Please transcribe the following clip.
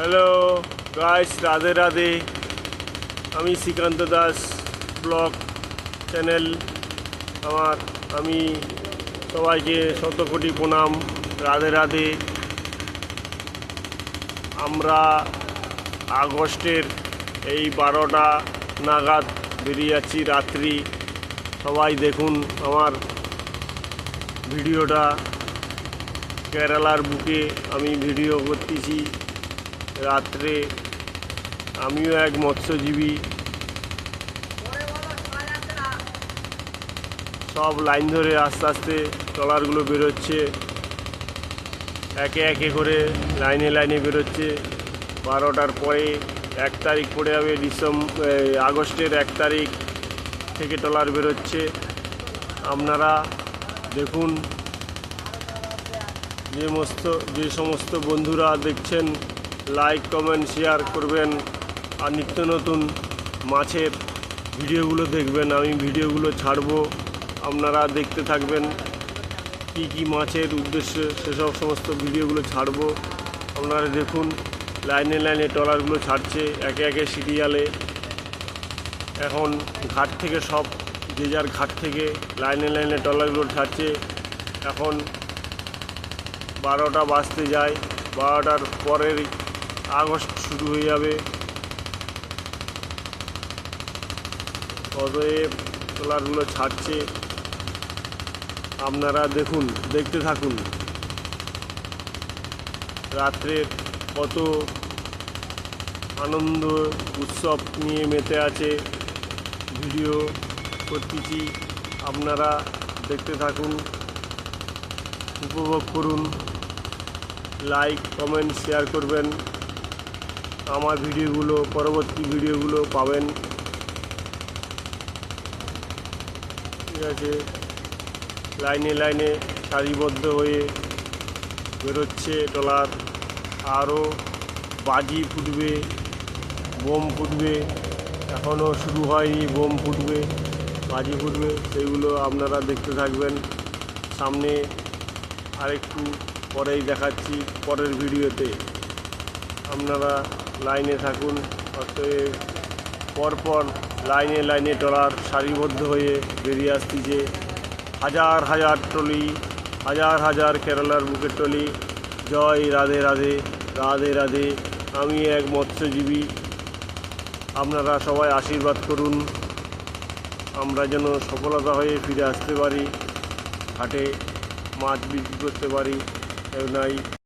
Hello guys, Radhe Radhe. আমি Srikanta Das blog channel আমি সবাইকে শত কোটি প্রণাম। রাধে রাধে। আমরা আগস্টের এই 12টা নাগাদ বেরিয়ে যাচ্ছি রাত্রি। সবাই দেখুন আমার ভিডিওটা। কেরালার বুকে আমি ভিডিও করতেছি রাত্রে। আমিও এক মৎস্যজীবী। সব লাইন ধরে আস্তে আস্তে ট্রলারগুলো বেরোচ্ছে, একে একে করে লাইনে লাইনে বেরোচ্ছে। 12টার পরে 1 তারিখ পড়ে যাবে, আগস্টের 1 তারিখ থেকে ট্রলার বেরোচ্ছে। আপনারা দেখুন। যে সমস্ত বন্ধুরা দেখছেন, লাইক কমেন্ট শেয়ার করবেন আর নিত্য নতুন মাছের ভিডিওগুলো দেখবেন। আমি ভিডিওগুলো ছাড়বো, আপনারা দেখতে থাকবেন। কি কি মাছের উদ্দেশ্যে সেসব সমস্ত ভিডিওগুলো ছাড়বো, আপনারা দেখুন। লাইনে লাইনে ট্রলারগুলো ছাড়ছে একে একে সিরিয়ালে। এখন ঘাট থেকে সব যে যার ঘাট থেকে লাইনে লাইনে ট্রলারগুলো ছাড়ছে। এখন 12টা বাজতে যায়, 12টার পরের আগস্ট শুরু হয়ে যাবে। অতএব ট্রলারগুলো ছাড়ছে, আপনারা দেখুন, দেখতে থাকুন। রাত্রের কত আনন্দ উৎসব নিয়ে মেতে আছে, ভিডিও করতেছি। আপনারা দেখতে থাকুন, উপভোগ করুন। লাইক কমেন্ট শেয়ার করবেন। আমার ভিডিওগুলো, পরবর্তী ভিডিওগুলো পাবেন। ঠিক আছে। লাইনে লাইনে সারিবদ্ধ হয়ে বেরোচ্ছে ট্রলার। আরও বাজি ফুটবে, বোম ফুটবে। এখনও শুরু হয়নি, বোম ফুটবে, বাজি ফুটবে। সেগুলো আপনারা দেখতে থাকবেন। সামনে আরেকটু পরেই দেখাচ্ছি, পরের ভিডিওতে। আপনারা লাইনে থাকুন। অতএব পরপর লাইনে লাইনে ট্রলার সারিবদ্ধ হয়ে বেরিয়ে আসতেছে। হাজার হাজার ট্রলি, হাজার হাজার কেরালার বুকের ট্রলি। জয় রাধে রাধে, রাধে রাধে। আমি এক মৎস্যজীবী। আপনারা সবাই আশীর্বাদ করুন, আমরা যেন সফলতা হয়ে ফিরে আসতে পারি, ঘাটে মাছ বিক্রি করতে পারি। নাই